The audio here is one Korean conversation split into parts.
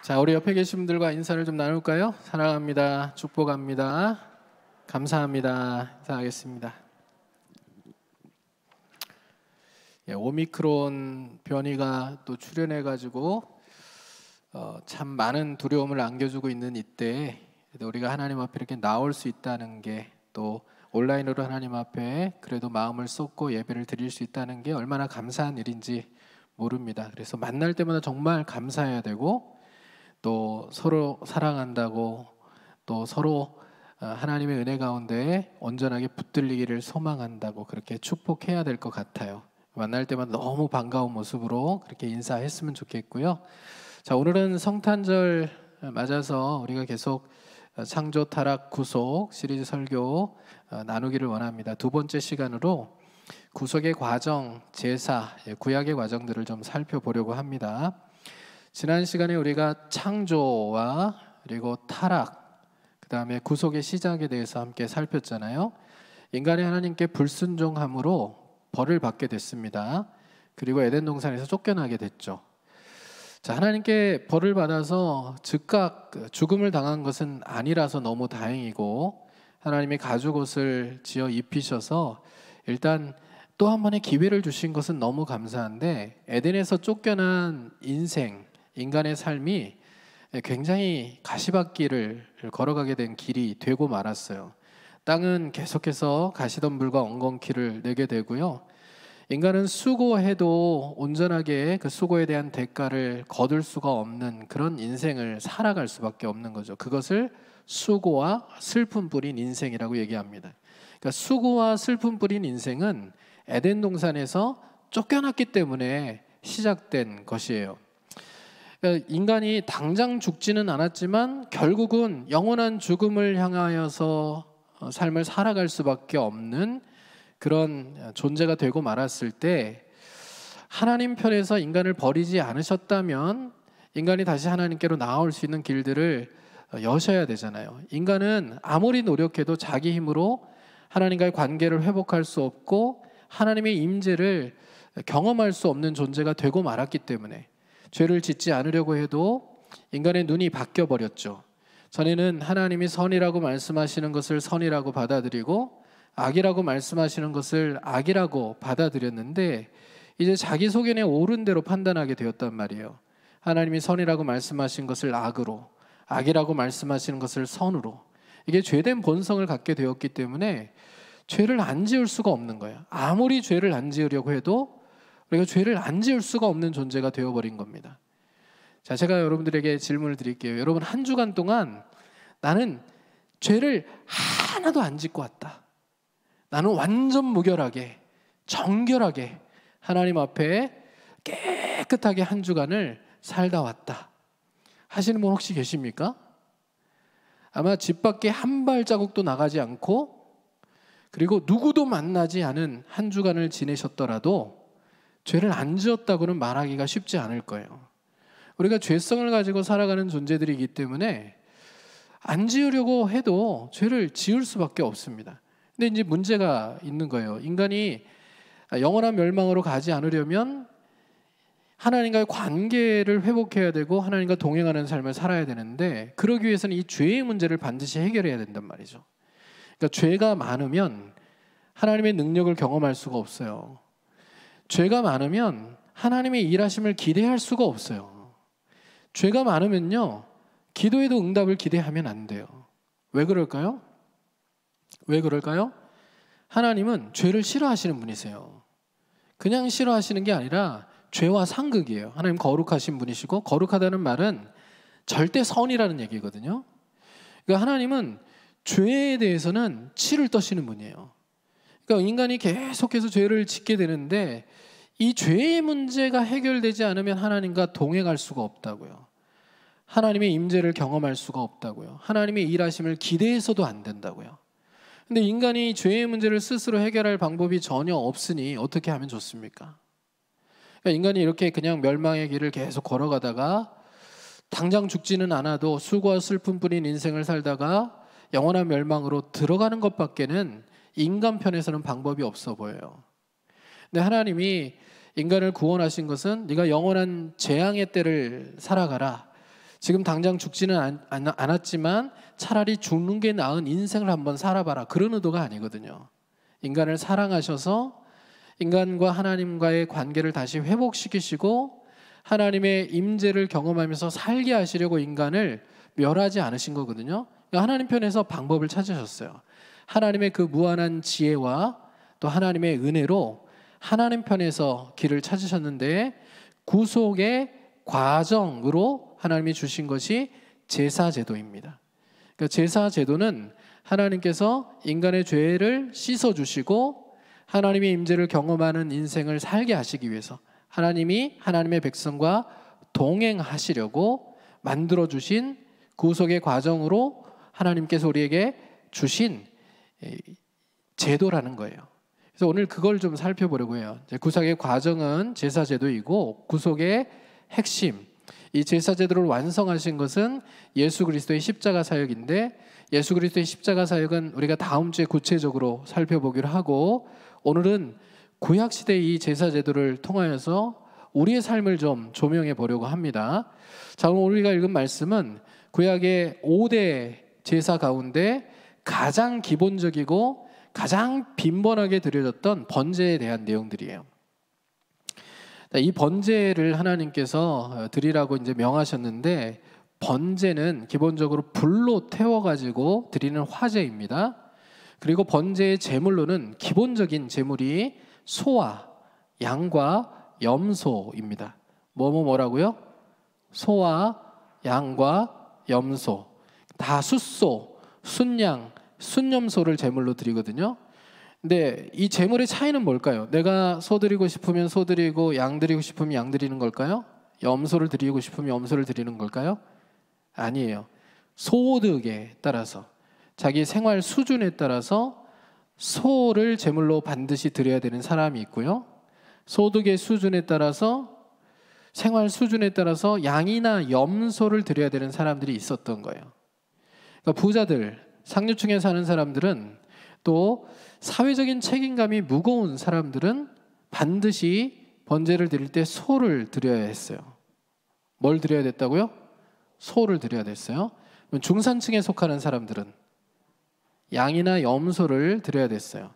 자, 우리 옆에 계신 분들과 인사를 좀 나눌까요? 사랑합니다. 축복합니다. 감사합니다. 인사하겠습니다. 오미크론 변이가 또 출현해가지고 참 많은 두려움을 안겨주고 있는 이때에 우리가 하나님 앞에 이렇게 나올 수 있다는 게, 또 온라인으로 하나님 앞에 그래도 마음을 쏟고 예배를 드릴 수 있다는 게 얼마나 감사한 일인지 모릅니다. 그래서 만날 때마다 정말 감사해야 되고, 또 서로 사랑한다고, 또 서로 하나님의 은혜 가운데 온전하게 붙들리기를 소망한다고 그렇게 축복해야 될 것 같아요. 만날 때마다 너무 반가운 모습으로 그렇게 인사했으면 좋겠고요. 자, 오늘은 성탄절 맞아서 우리가 계속 창조, 타락, 구속 시리즈 설교 나누기를 원합니다. 두 번째 시간으로 구속의 과정, 제사, 구약의 과정들을 좀 살펴보려고 합니다. 지난 시간에 우리가 창조와 그리고 타락, 그 다음에 구속의 시작에 대해서 함께 살폈잖아요. 인간이 하나님께 불순종함으로 벌을 받게 됐습니다. 그리고 에덴 동산에서 쫓겨나게 됐죠. 자, 하나님께 벌을 받아서 즉각 죽음을 당한 것은 아니라서 너무 다행이고, 하나님이 가죽옷을 지어 입히셔서 일단 또 한 번의 기회를 주신 것은 너무 감사한데, 에덴에서 쫓겨난 인간의 삶이 굉장히 가시밭길을 걸어가게 된 길이 되고 말았어요. 땅은 계속해서 가시덤불과 엉겅퀴를 내게 되고요. 인간은 수고해도 온전하게 그 수고에 대한 대가를 거둘 수가 없는 그런 인생을 살아갈 수밖에 없는 거죠. 그것을 수고와 슬픔 뿌린 인생이라고 얘기합니다. 그러니까 수고와 슬픔 뿌린 인생은 에덴 동산에서 쫓겨났기 때문에 시작된 것이에요. 그러니까 인간이 당장 죽지는 않았지만 결국은 영원한 죽음을 향하여서 삶을 살아갈 수밖에 없는 그런 존재가 되고 말았을 때, 하나님 편에서 인간을 버리지 않으셨다면 인간이 다시 하나님께로 나아올 수 있는 길들을 여셔야 되잖아요. 인간은 아무리 노력해도 자기 힘으로 하나님과의 관계를 회복할 수 없고 하나님의 임재를 경험할 수 없는 존재가 되고 말았기 때문에 죄를 짓지 않으려고 해도 인간의 눈이 바뀌어 버렸죠. 전에는 하나님이 선이라고 말씀하시는 것을 선이라고 받아들이고 악이라고 말씀하시는 것을 악이라고 받아들였는데, 이제 자기 속견에 옳은 대로 판단하게 되었단 말이에요. 하나님이 선이라고 말씀하신 것을 악으로, 악이라고 말씀하시는 것을 선으로, 이게 죄된 본성을 갖게 되었기 때문에 죄를 안 지을 수가 없는 거예요. 아무리 죄를 안 지으려고 해도 우리가 죄를 안 지을 수가 없는 존재가 되어버린 겁니다. 자, 제가 여러분들에게 질문을 드릴게요. 여러분, 한 주간 동안 나는 죄를 하나도 안 짓고 왔다, 나는 완전 무결하게 정결하게 하나님 앞에 깨끗하게 한 주간을 살다 왔다 하시는 분 혹시 계십니까? 아마 집 밖에 한 발자국도 나가지 않고, 그리고 누구도 만나지 않은 한 주간을 지내셨더라도 죄를 안 지었다고는 말하기가 쉽지 않을 거예요. 우리가 죄성을 가지고 살아가는 존재들이기 때문에 안 지으려고 해도 죄를 지을 수밖에 없습니다. 근데 이제 문제가 있는 거예요. 인간이 영원한 멸망으로 가지 않으려면 하나님과의 관계를 회복해야 되고 하나님과 동행하는 삶을 살아야 되는데, 그러기 위해서는 이 죄의 문제를 반드시 해결해야 된단 말이죠. 그러니까 죄가 많으면 하나님의 능력을 경험할 수가 없어요. 죄가 많으면 하나님의 일하심을 기대할 수가 없어요. 죄가 많으면요, 기도에도 응답을 기대하면 안 돼요. 왜 그럴까요? 왜 그럴까요? 하나님은 죄를 싫어하시는 분이세요. 그냥 싫어하시는 게 아니라 죄와 상극이에요. 하나님 거룩하신 분이시고, 거룩하다는 말은 절대 선이라는 얘기거든요. 그러니까 하나님은 죄에 대해서는 치를 떠시는 분이에요. 그러니까 인간이 계속해서 죄를 짓게 되는데, 이 죄의 문제가 해결되지 않으면 하나님과 동행할 수가 없다고요. 하나님의 임재를 경험할 수가 없다고요. 하나님의 일하심을 기대해서도 안 된다고요. 근데 인간이 죄의 문제를 스스로 해결할 방법이 전혀 없으니 어떻게 하면 좋습니까? 그러니까 인간이 이렇게 그냥 멸망의 길을 계속 걸어가다가 당장 죽지는 않아도 수고와 슬픔 뿌린 인생을 살다가 영원한 멸망으로 들어가는 것밖에는 인간 편에서는 방법이 없어 보여요. 근데 하나님이 인간을 구원하신 것은 네가 영원한 재앙의 때를 살아가라, 지금 당장 죽지는 않았지만 차라리 죽는 게 나은 인생을 한번 살아봐라, 그런 의도가 아니거든요. 인간을 사랑하셔서 인간과 하나님과의 관계를 다시 회복시키시고 하나님의 임재를 경험하면서 살게 하시려고 인간을 멸하지 않으신 거거든요. 그러니까 하나님 편에서 방법을 찾으셨어요. 하나님의 그 무한한 지혜와 또 하나님의 은혜로 하나님 편에서 길을 찾으셨는데, 구속의 과정으로 하나님이 주신 것이 제사제도입니다. 그러니까 제사제도는 하나님께서 인간의 죄를 씻어주시고 하나님의 임재를 경험하는 인생을 살게 하시기 위해서 하나님이 하나님의 백성과 동행하시려고 만들어주신 구속의 과정으로 하나님께서 우리에게 주신 제도라는 거예요. 그래서 오늘 그걸 좀 살펴보려고 해요. 구속의 과정은 제사제도이고 구속의 핵심, 이 제사제도를 완성하신 것은 예수 그리스도의 십자가 사역인데, 예수 그리스도의 십자가 사역은 우리가 다음 주에 구체적으로 살펴보기로 하고, 오늘은 구약시대의 이 제사제도를 통하여서 우리의 삶을 좀 조명해 보려고 합니다. 자, 오늘 우리가 읽은 말씀은 구약의 5대 제사 가운데 가장 기본적이고 가장 빈번하게 드려졌던 번제에 대한 내용들이에요. 이 번제를 하나님께서 드리라고 이제 명하셨는데, 번제는 기본적으로 불로 태워가지고 드리는 화제입니다. 그리고 번제의 제물로는 기본적인 제물이 소와 양과 염소입니다. 뭐라고요? 소와 양과 염소, 다 숫소, 순양, 순염소를 제물로 드리거든요. 근데 이 제물의 차이는 뭘까요? 내가 소 드리고 싶으면 소 드리고 양 드리고 싶으면 양 드리는 걸까요? 염소를 드리고 싶으면 염소를 드리는 걸까요? 아니에요. 소득에 따라서, 자기 생활 수준에 따라서 소를 제물로 반드시 드려야 되는 사람이 있고요, 소득의 수준에 따라서, 생활 수준에 따라서 양이나 염소를 드려야 되는 사람들이 있었던 거예요. 그러니까 부자들, 상류층에 사는 사람들은, 또 사회적인 책임감이 무거운 사람들은 반드시 번제를 드릴 때 소를 드려야 했어요. 뭘 드려야 됐다고요? 소를 드려야 됐어요. 중산층에 속하는 사람들은 양이나 염소를 드려야 됐어요.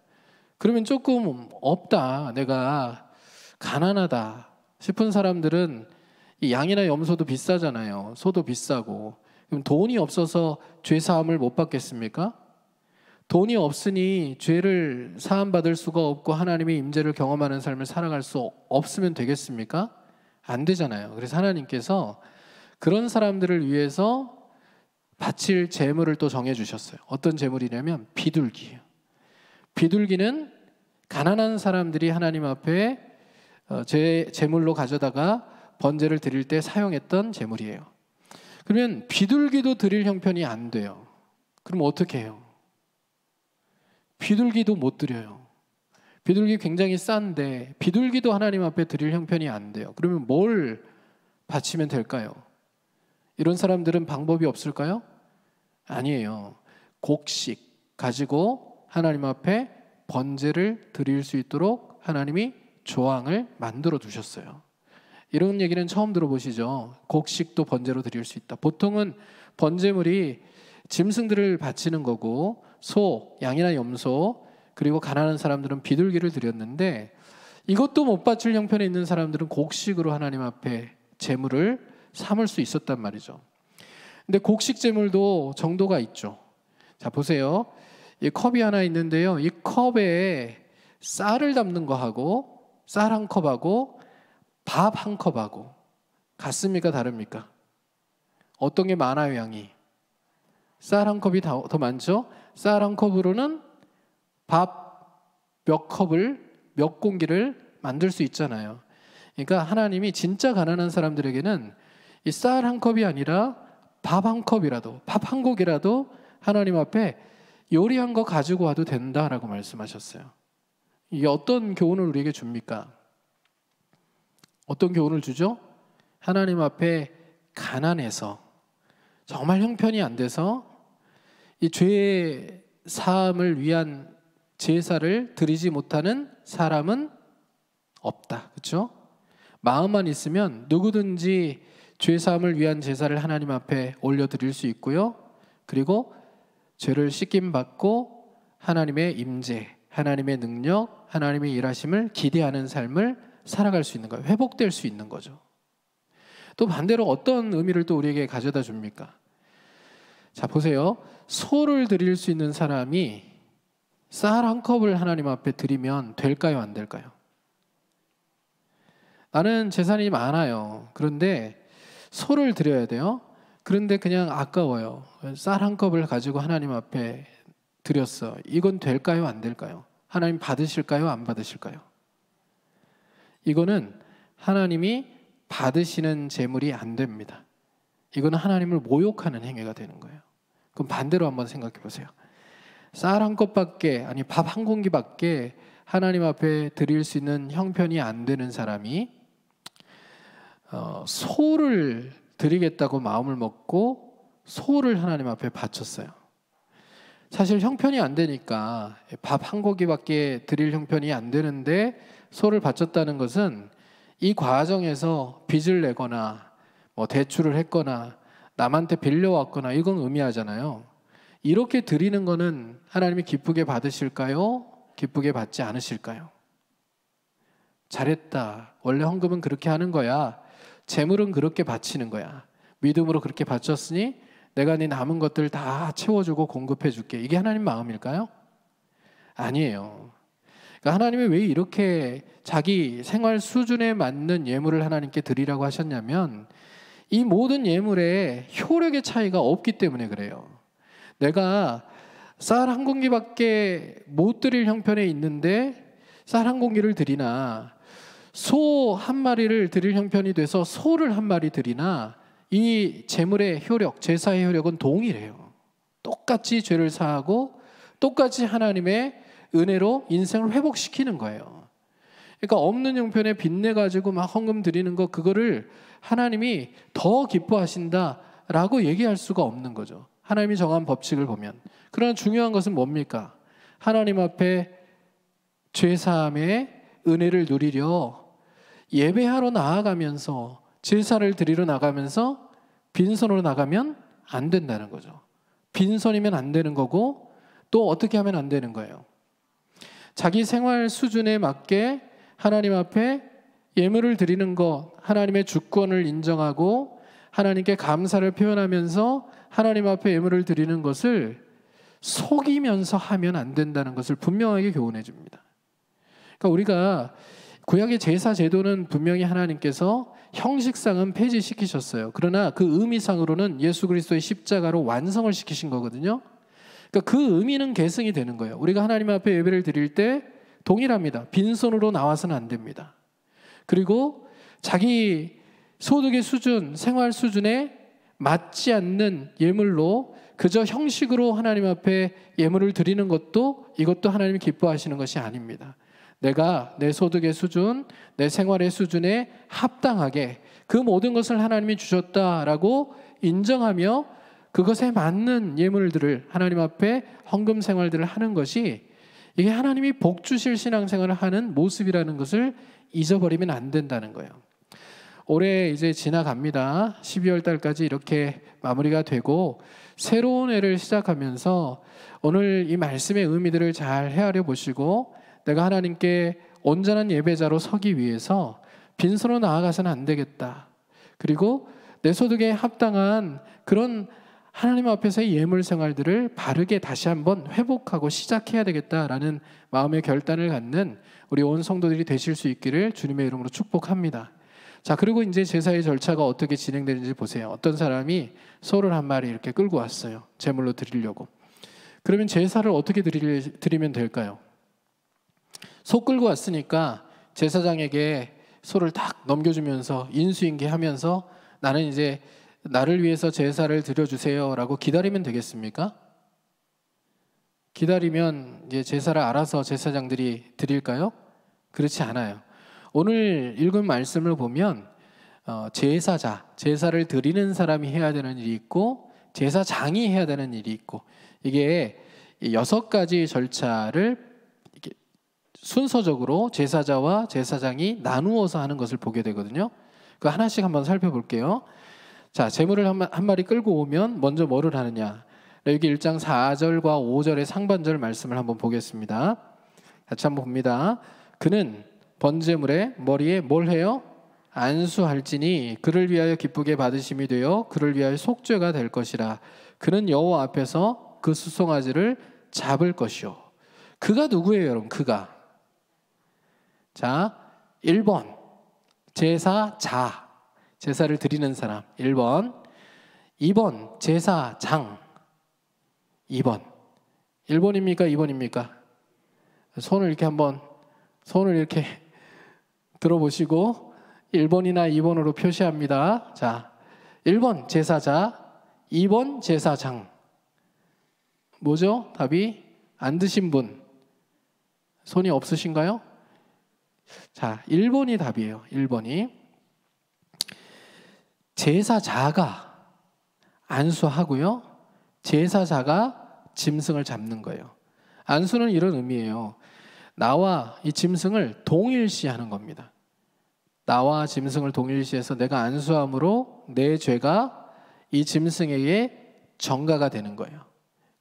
그러면 조금 없다, 내가 가난하다 싶은 사람들은 이 양이나 염소도 비싸잖아요. 소도 비싸고. 그럼 돈이 없어서 죄 사함을 못 받겠습니까? 돈이 없으니 죄를 사함받을 수가 없고 하나님의 임재를 경험하는 삶을 살아갈 수 없으면 되겠습니까? 안 되잖아요. 그래서 하나님께서 그런 사람들을 위해서 바칠 제물을 또 정해주셨어요. 어떤 제물이냐면 비둘기예요. 비둘기는 가난한 사람들이 하나님 앞에 제물로 가져다가 번제를 드릴 때 사용했던 제물이에요. 그러면 비둘기도 드릴 형편이 안 돼요. 그럼 어떻게 해요? 비둘기도 못 드려요. 비둘기 굉장히 싼데 비둘기도 하나님 앞에 드릴 형편이 안 돼요. 그러면 뭘 바치면 될까요? 이런 사람들은 방법이 없을까요? 아니에요. 곡식 가지고 하나님 앞에 번제를 드릴 수 있도록 하나님이 조항을 만들어 두셨어요. 이런 얘기는 처음 들어보시죠? 곡식도 번제로 드릴 수 있다. 보통은 번제물이 짐승들을 바치는 거고, 소, 양이나 염소, 그리고 가난한 사람들은 비둘기를 드렸는데, 이것도 못 바칠 형편에 있는 사람들은 곡식으로 하나님 앞에 제물을 삼을 수 있었단 말이죠. 근데 곡식 제물도 정도가 있죠. 자, 보세요. 이 컵이 하나 있는데요, 이 컵에 쌀을 담는 거하고 쌀 한 컵하고 밥 한 컵하고 같습니까? 다릅니까? 어떤 게 많아요, 양이? 쌀 한 컵이 더 많죠? 쌀 한 컵으로는 밥 몇 컵을, 몇 공기를 만들 수 있잖아요. 그러니까 하나님이 진짜 가난한 사람들에게는 이 쌀 한 컵이 아니라 밥 한 컵이라도, 밥 한 고기라도 하나님 앞에 요리한 거 가지고 와도 된다라고 말씀하셨어요. 이게 어떤 교훈을 우리에게 줍니까? 어떤 교훈을 주죠? 하나님 앞에 가난해서, 정말 형편이 안 돼서 이 죄 사함을 위한 제사를 드리지 못하는 사람은 없다. 그렇죠? 마음만 있으면 누구든지 죄 사함을 위한 제사를 하나님 앞에 올려드릴 수 있고요. 그리고 죄를 씻김 받고 하나님의 임재, 하나님의 능력, 하나님의 일하심을 기대하는 삶을 살아갈 수 있는 거예요. 회복될 수 있는 거죠. 또 반대로 어떤 의미를 또 우리에게 가져다 줍니까? 자, 보세요. 소를 드릴 수 있는 사람이 쌀 한 컵을 하나님 앞에 드리면 될까요, 안 될까요? 나는 재산이 많아요. 그런데 소를 드려야 돼요. 그런데 그냥 아까워요. 쌀 한 컵을 가지고 하나님 앞에 드렸어. 이건 될까요, 안 될까요? 하나님 받으실까요, 안 받으실까요? 이거는 하나님이 받으시는 제물이 안 됩니다. 이거는 하나님을 모욕하는 행위가 되는 거예요. 그럼 반대로 한번 생각해 보세요. 쌀 한 컵밖에, 아니 밥 한 공기밖에 하나님 앞에 드릴 수 있는 형편이 안 되는 사람이 소를 드리겠다고 마음을 먹고 소를 하나님 앞에 바쳤어요. 사실 형편이 안 되니까 밥 한 고기밖에 드릴 형편이 안 되는데 소를 바쳤다는 것은 이 과정에서 빚을 내거나 뭐 대출을 했거나 남한테 빌려왔거나 이건 의미하잖아요. 이렇게 드리는 거는 하나님이 기쁘게 받으실까요? 기쁘게 받지 않으실까요? 잘했다. 원래 헌금은 그렇게 하는 거야. 재물은 그렇게 바치는 거야. 믿음으로 그렇게 바쳤으니 내가 네 남은 것들 다 채워주고 공급해 줄게. 이게 하나님 마음일까요? 아니에요. 그러니까 하나님이 왜 이렇게 자기 생활 수준에 맞는 예물을 하나님께 드리라고 하셨냐면 이 모든 예물에 효력의 차이가 없기 때문에 그래요. 내가 쌀 한 공기밖에 못 드릴 형편에 있는데 쌀 한 공기를 드리나 소 한 마리를 드릴 형편이 돼서 소를 한 마리 드리나 이 제물의 효력, 제사의 효력은 동일해요. 똑같이 죄를 사하고 똑같이 하나님의 은혜로 인생을 회복시키는 거예요. 그러니까 없는 형편에 빚내가지고 막 헌금 드리는 거 그거를 하나님이 더 기뻐하신다라고 얘기할 수가 없는 거죠. 하나님이 정한 법칙을 보면. 그러나 중요한 것은 뭡니까? 하나님 앞에 죄사함의 은혜를 누리려 예배하러 나아가면서 제사를 드리러 나가면서 빈손으로 나가면 안 된다는 거죠. 빈손이면 안 되는 거고 또 어떻게 하면 안 되는 거예요. 자기 생활 수준에 맞게 하나님 앞에 예물을 드리는 것, 하나님의 주권을 인정하고 하나님께 감사를 표현하면서 하나님 앞에 예물을 드리는 것을 속이면서 하면 안 된다는 것을 분명하게 교훈해 줍니다. 그러니까 우리가 구약의 제사 제도는 분명히 하나님께서 형식상은 폐지시키셨어요. 그러나 그 의미상으로는 예수 그리스도의 십자가로 완성을 시키신 거거든요. 그러니까 그 의미는 계승이 되는 거예요. 우리가 하나님 앞에 예배를 드릴 때 동일합니다. 빈손으로 나와서는 안 됩니다. 그리고 자기 소득의 수준, 생활 수준에 맞지 않는 예물로 그저 형식으로 하나님 앞에 예물을 드리는 것도 이것도 하나님이 기뻐하시는 것이 아닙니다. 내가 내 소득의 수준, 내 생활의 수준에 합당하게 그 모든 것을 하나님이 주셨다라고 인정하며 그것에 맞는 예물들을 하나님 앞에 헌금 생활들을 하는 것이 이게 하나님이 복 주실 신앙생활을 하는 모습이라는 것을 잊어버리면 안 된다는 거예요. 올해 이제 지나갑니다. 12월 달까지 이렇게 마무리가 되고 새로운 해를 시작하면서 오늘 이 말씀의 의미들을 잘 헤아려 보시고 내가 하나님께 온전한 예배자로 서기 위해서 빈손으로 나아가서는 안 되겠다. 그리고 내 소득에 합당한 그런 하나님 앞에서의 예물 생활들을 바르게 다시 한번 회복하고 시작해야 되겠다라는 마음의 결단을 갖는 우리 온 성도들이 되실 수 있기를 주님의 이름으로 축복합니다. 자, 그리고 이제 제사의 절차가 어떻게 진행되는지 보세요. 어떤 사람이 소를 한 마리 이렇게 끌고 왔어요. 제물로 드리려고. 그러면 제사를 어떻게 드리면 될까요? 소 끌고 왔으니까 제사장에게 소를 딱 넘겨주면서 인수인계하면서 나는 이제 나를 위해서 제사를 드려주세요라고 기다리면 되겠습니까? 기다리면 이제 제사를 알아서 제사장들이 드릴까요? 그렇지 않아요. 오늘 읽은 말씀을 보면 제사자, 제사를 드리는 사람이 해야 되는 일이 있고 제사장이 해야 되는 일이 있고 이게 6가지 절차를 순서적으로 제사자와 제사장이 나누어서 하는 것을 보게 되거든요. 그 하나씩 한번 살펴볼게요. 자, 재물을 한 마리 끌고 오면 먼저 뭐를 하느냐? 여기 1장 4절과 5절의 상반절 말씀을 한번 보겠습니다. 같이 한번 봅니다. 그는 번제물의 머리에 뭘 해요? 안수할지니 그를 위하여 기쁘게 받으심이 되어 그를 위하여 속죄가 될 것이라. 그는 여호와 앞에서 그 수송아지를 잡을 것이요. 그가 누구예요, 여러분? 그가. 자, 1번 제사자, 제사를 드리는 사람 1번. 2번 제사장 2번. 1번입니까? 2번입니까? 손을 이렇게 한번 손을 이렇게 들어보시고 1번이나 2번으로 표시합니다. 자, 1번 제사자, 2번 제사장. 뭐죠? 답이 안 드신 분 손이 없으신가요? 자, 1번이 답이에요. 1번이. 제사자가 안수하고요, 제사자가 짐승을 잡는 거예요. 안수는 이런 의미예요. 나와 이 짐승을 동일시하는 겁니다. 나와 짐승을 동일시해서 내가 안수함으로 내 죄가 이 짐승에게 전가가 되는 거예요.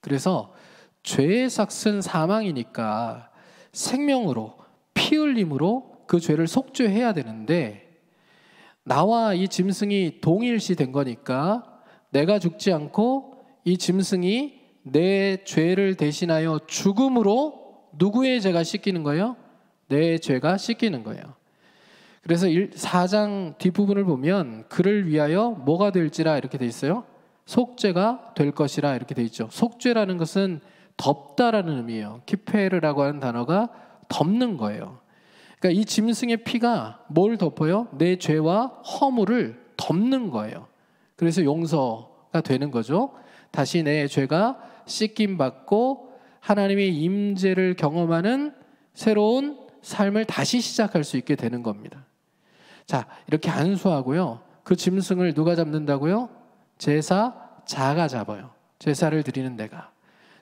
그래서 죄의 삭은 사망이니까 생명으로, 피 흘림으로 그 죄를 속죄해야 되는데, 나와 이 짐승이 동일시 된 거니까 내가 죽지 않고 이 짐승이 내 죄를 대신하여 죽음으로 누구의 죄가 씻기는 거예요? 내 죄가 씻기는 거예요. 그래서 4장 뒷부분을 보면 그를 위하여 뭐가 될지라 이렇게 돼 있어요. 속죄가 될 것이라 이렇게 돼 있죠. 속죄라는 것은 덮다라는 의미예요. 키페르라고 하는 단어가 덮는 거예요. 그러니까 이 짐승의 피가 뭘 덮어요? 내 죄와 허물을 덮는 거예요. 그래서 용서가 되는 거죠. 다시 내 죄가 씻김 받고 하나님의 임재를 경험하는 새로운 삶을 다시 시작할 수 있게 되는 겁니다. 자, 이렇게 안수하고요, 그 짐승을 누가 잡는다고요? 제사자가 잡아요. 제사를 드리는 데가.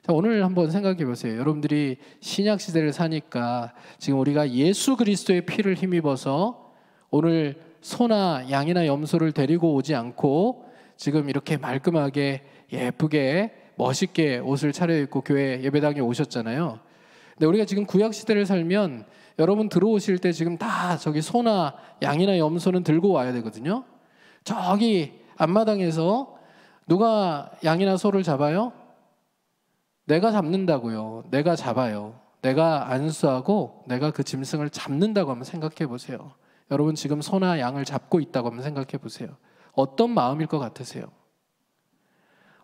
자, 오늘 한번 생각해 보세요. 여러분들이 신약 시대를 사니까 지금 우리가 예수 그리스도의 피를 힘입어서 오늘 소나 양이나 염소를 데리고 오지 않고 지금 이렇게 말끔하게 예쁘게 멋있게 옷을 차려입고 교회 예배당에 오셨잖아요. 근데 우리가 지금 구약 시대를 살면 여러분 들어오실 때 지금 다 저기 소나 양이나 염소는 들고 와야 되거든요. 저기 앞마당에서 누가 양이나 소를 잡아요? 내가 잡는다고요. 내가 잡아요. 내가 안수하고 내가 그 짐승을 잡는다고 한번 생각해 보세요. 여러분 지금 소나 양을 잡고 있다고 한번 생각해 보세요. 어떤 마음일 것 같으세요?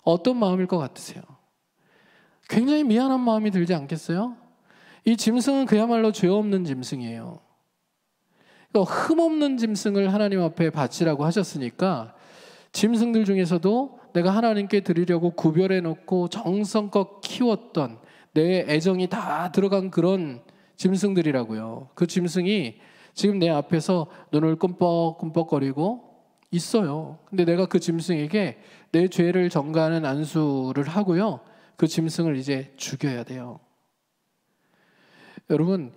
어떤 마음일 것 같으세요? 굉장히 미안한 마음이 들지 않겠어요? 이 짐승은 그야말로 죄 없는 짐승이에요. 그러니까 흠없는 짐승을 하나님 앞에 바치라고 하셨으니까 짐승들 중에서도 내가 하나님께 드리려고 구별해 놓고 정성껏 키웠던 내 애정이 다 들어간 그런 짐승들이라고요. 그 짐승이 지금 내 앞에서 눈을 끔뻑끔뻑거리고 있어요. 근데 내가 그 짐승에게 내 죄를 전가하는 안수를 하고요, 그 짐승을 이제 죽여야 돼요. 여러분,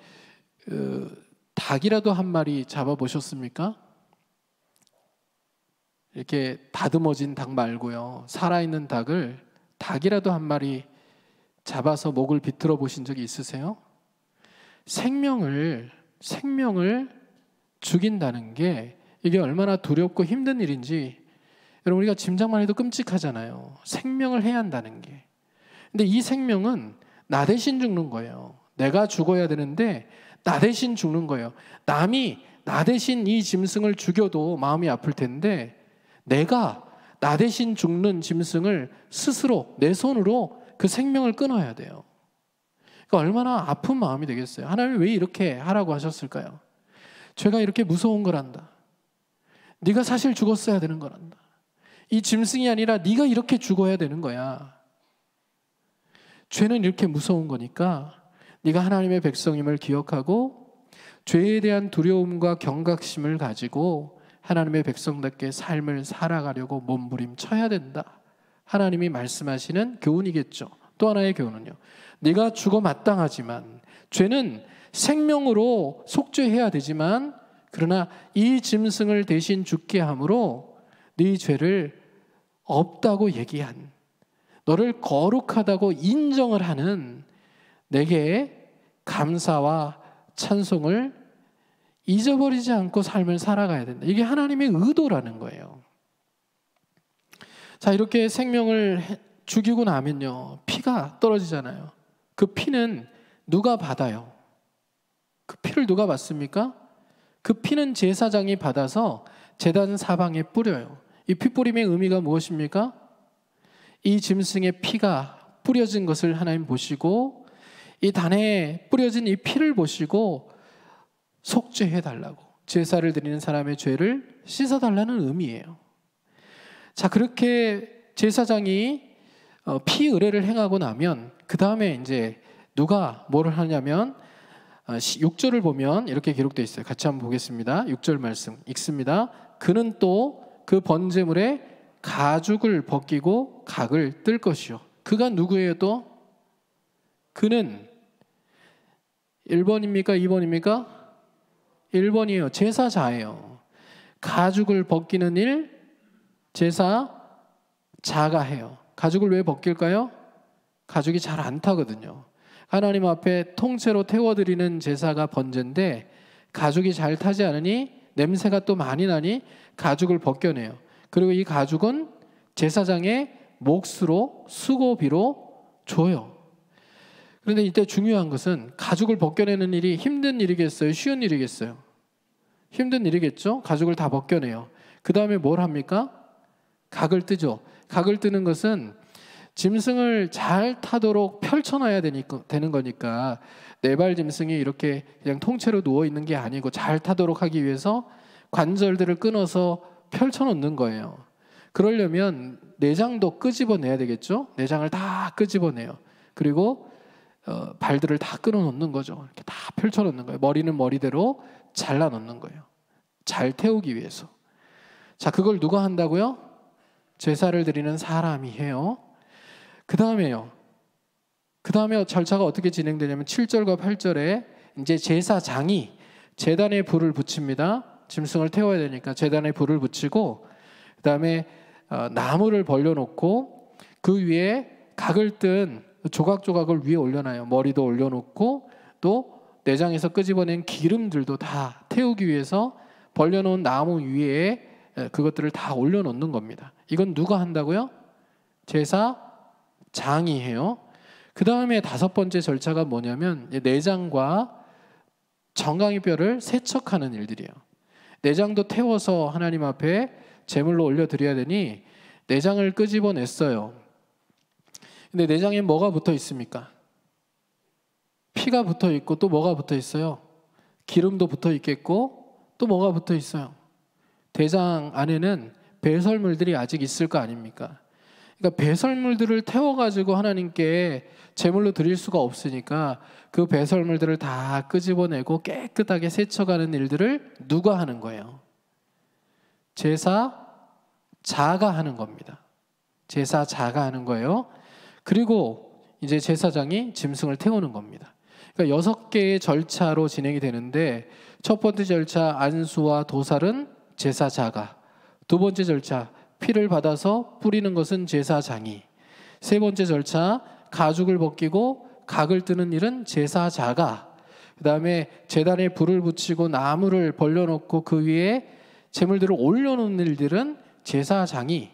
닭이라도 한 마리 잡아보셨습니까? 이렇게 다듬어진 닭 말고요, 살아있는 닭이라도 한 마리 잡아서 목을 비틀어 보신 적이 있으세요? 생명을 죽인다는 게 이게 얼마나 두렵고 힘든 일인지 여러분 우리가 짐작만 해도 끔찍하잖아요. 생명을 해야 한다는 게. 근데 이 생명은 나 대신 죽는 거예요. 내가 죽어야 되는데 나 대신 죽는 거예요. 남이 나 대신 이 짐승을 죽여도 마음이 아플 텐데 내가 나 대신 죽는 짐승을 스스로 내 손으로 그 생명을 끊어야 돼요. 그러니까 얼마나 아픈 마음이 되겠어요. 하나님이 왜 이렇게 하라고 하셨을까요? 죄가 이렇게 무서운 거란다. 네가 사실 죽었어야 되는 거란다. 이 짐승이 아니라 네가 이렇게 죽어야 되는 거야. 죄는 이렇게 무서운 거니까 네가 하나님의 백성임을 기억하고 죄에 대한 두려움과 경각심을 가지고 하나님의 백성답게 삶을 살아가려고 몸부림쳐야 된다. 하나님이 말씀하시는 교훈이겠죠. 또 하나의 교훈은요, 네가 죽어 마땅하지만 죄는 생명으로 속죄해야 되지만 그러나 이 짐승을 대신 죽게 함으로 네 죄를 없다고 얘기한, 너를 거룩하다고 인정을 하는 내게 감사와 찬송을 잊어버리지 않고 삶을 살아가야 된다. 이게 하나님의 의도라는 거예요. 자, 이렇게 생명을 죽이고 나면요, 피가 떨어지잖아요. 그 피는 누가 받아요? 그 피를 누가 받습니까? 그 피는 제사장이 받아서 제단 사방에 뿌려요. 이 피뿌림의 의미가 무엇입니까? 이 짐승의 피가 뿌려진 것을 하나님 보시고, 이 단에 뿌려진 이 피를 보시고 속죄해달라고, 제사를 드리는 사람의 죄를 씻어달라는 의미예요. 자, 그렇게 제사장이 피 의례를 행하고 나면 그 다음에 이제 누가 뭐를 하냐면 6절을 보면 이렇게 기록되어 있어요. 같이 한번 보겠습니다. 6절 말씀 읽습니다. 그는 또 그 번제물에 가죽을 벗기고 각을 뜰 것이요. 그가 누구예요? 또 그는 1번입니까? 2번입니까? 1번이에요. 제사자예요. 가죽을 벗기는 일 제사자가 해요. 가죽을 왜 벗길까요? 가죽이 잘 안 타거든요. 하나님 앞에 통째로 태워드리는 제사가 번제인데 가죽이 잘 타지 않으니 냄새가 또 많이 나니 가죽을 벗겨내요. 그리고 이 가죽은 제사장의 몫으로 수고비로 줘요. 그런데 이때 중요한 것은 가죽을 벗겨내는 일이 힘든 일이겠어요? 쉬운 일이겠어요? 힘든 일이겠죠? 가죽을 다 벗겨내요. 그 다음에 뭘 합니까? 각을 뜨죠. 각을 뜨는 것은 짐승을 잘 타도록 펼쳐놔야 되는 거니까 네발 짐승이 이렇게 그냥 통째로 누워있는 게 아니고 잘 타도록 하기 위해서 관절들을 끊어서 펼쳐놓는 거예요. 그러려면 내장도 끄집어내야 되겠죠? 내장을 다 끄집어내요. 그리고 발들을 다 끊어놓는 거죠. 이렇게 다 펼쳐놓는 거예요. 머리는 머리대로 잘라놓는 거예요. 잘 태우기 위해서. 자, 그걸 누가 한다고요? 제사를 드리는 사람이 해요. 그 다음에 절차가 어떻게 진행되냐면 7절과 8절에 이제 제사장이 제단에 불을 붙입니다. 짐승을 태워야 되니까 제단에 불을 붙이고, 그 다음에 나무를 벌려놓고 그 위에 각을 뜬 조각조각을 위에 올려놔요. 머리도 올려놓고 또 내장에서 끄집어낸 기름들도 다 태우기 위해서 벌려놓은 나무 위에 그것들을 다 올려놓는 겁니다. 이건 누가 한다고요? 제사장이 해요. 그 다음에 5번째 절차가 뭐냐면 내장과 정강이 뼈를 세척하는 일들이에요. 내장도 태워서 하나님 앞에 제물로 올려드려야 되니 내장을 끄집어냈어요. 근데 내장에 뭐가 붙어 있습니까? 피가 붙어 있고 또 뭐가 붙어 있어요? 기름도 붙어 있겠고 또 뭐가 붙어 있어요? 내장 안에는 배설물들이 아직 있을 거 아닙니까? 그러니까 배설물들을 태워가지고 하나님께 제물로 드릴 수가 없으니까 그 배설물들을 다 끄집어내고 깨끗하게 세척하는 일들을 누가 하는 거예요? 제사자가 하는 겁니다. 제사자가 하는 거예요. 그리고 이제 제사장이 짐승을 태우는 겁니다. 그러니까 6개의 절차로 진행이 되는데 첫 번째 절차 안수와 도살은 제사자가, 두 번째 절차 피를 받아서 뿌리는 것은 제사장이, 세 번째 절차 가죽을 벗기고 각을 뜨는 일은 제사자가, 그 다음에 제단에 불을 붙이고 나무를 벌려놓고 그 위에 제물들을 올려놓는 일들은 제사장이,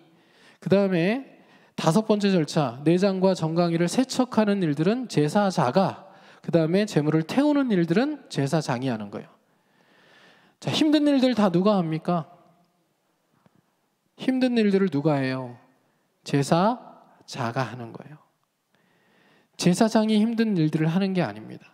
그 다음에 5번째 절차 내장과 정강이를 세척하는 일들은 제사자가, 그 다음에 제물을 태우는 일들은 제사장이 하는 거예요. 자, 힘든 일들 다 누가 합니까? 힘든 일들을 누가 해요? 제사자가 하는 거예요. 제사장이 힘든 일들을 하는 게 아닙니다.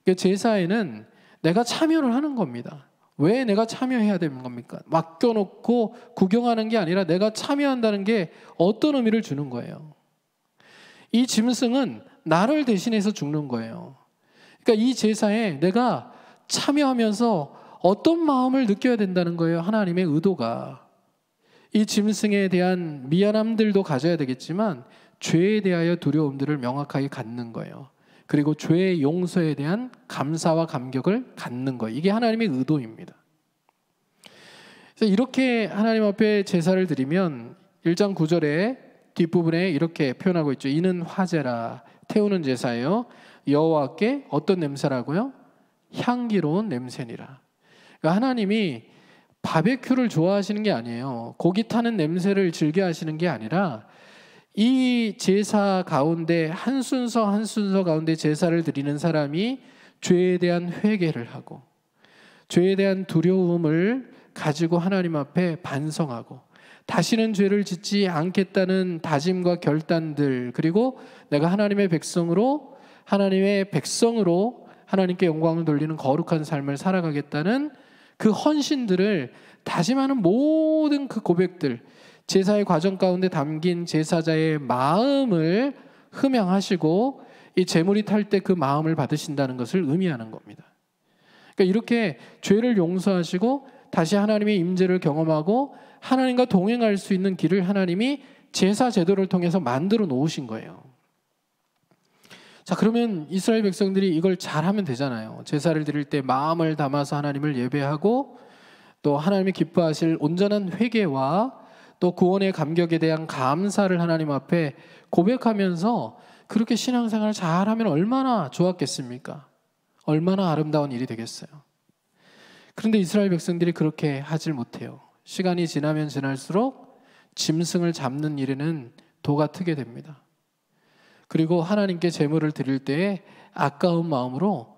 그러니까 제사에는 내가 참여를 하는 겁니다. 왜 내가 참여해야 되는 겁니까? 맡겨놓고 구경하는 게 아니라 내가 참여한다는 게 어떤 의미를 주는 거예요? 이 짐승은 나를 대신해서 죽는 거예요. 그러니까 이 제사에 내가 참여하면서 어떤 마음을 느껴야 된다는 거예요. 하나님의 의도가. 이 짐승에 대한 미안함들도 가져야 되겠지만 죄에 대하여 두려움들을 명확하게 갖는 거예요. 그리고 죄의 용서에 대한 감사와 감격을 갖는 거예요. 이게 하나님의 의도입니다. 그래서 이렇게 하나님 앞에 제사를 드리면 1장 9절에 뒷부분에 이렇게 표현하고 있죠. 이는 화제라, 태우는 제사예요. 여호와께 어떤 냄새라고요? 향기로운 냄새니라. 그러니까 하나님이 바베큐를 좋아하시는 게 아니에요. 고기 타는 냄새를 즐겨 하시는 게 아니라 이 제사 가운데 한 순서 한 순서 가운데 제사를 드리는 사람이 죄에 대한 회개를 하고 죄에 대한 두려움을 가지고 하나님 앞에 반성하고 다시는 죄를 짓지 않겠다는 다짐과 결단들, 그리고 내가 하나님의 백성으로 하나님께 영광을 돌리는 거룩한 삶을 살아가겠다는 그 헌신들을 다짐하는 모든 그 고백들, 제사의 과정 가운데 담긴 제사자의 마음을 흠양하시고 이 제물이 탈 때 그 마음을 받으신다는 것을 의미하는 겁니다. 그러니까 이렇게 죄를 용서하시고 다시 하나님의 임재를 경험하고 하나님과 동행할 수 있는 길을 하나님이 제사 제도를 통해서 만들어 놓으신 거예요. 자, 그러면 이스라엘 백성들이 이걸 잘하면 되잖아요. 제사를 드릴 때 마음을 담아서 하나님을 예배하고 또 하나님이 기뻐하실 온전한 회개와 또 구원의 감격에 대한 감사를 하나님 앞에 고백하면서 그렇게 신앙생활을 잘하면 얼마나 좋았겠습니까? 얼마나 아름다운 일이 되겠어요. 그런데 이스라엘 백성들이 그렇게 하질 못해요. 시간이 지나면 지날수록 짐승을 잡는 일에는 도가 트게 됩니다. 그리고 하나님께 제물을 드릴 때에 아까운 마음으로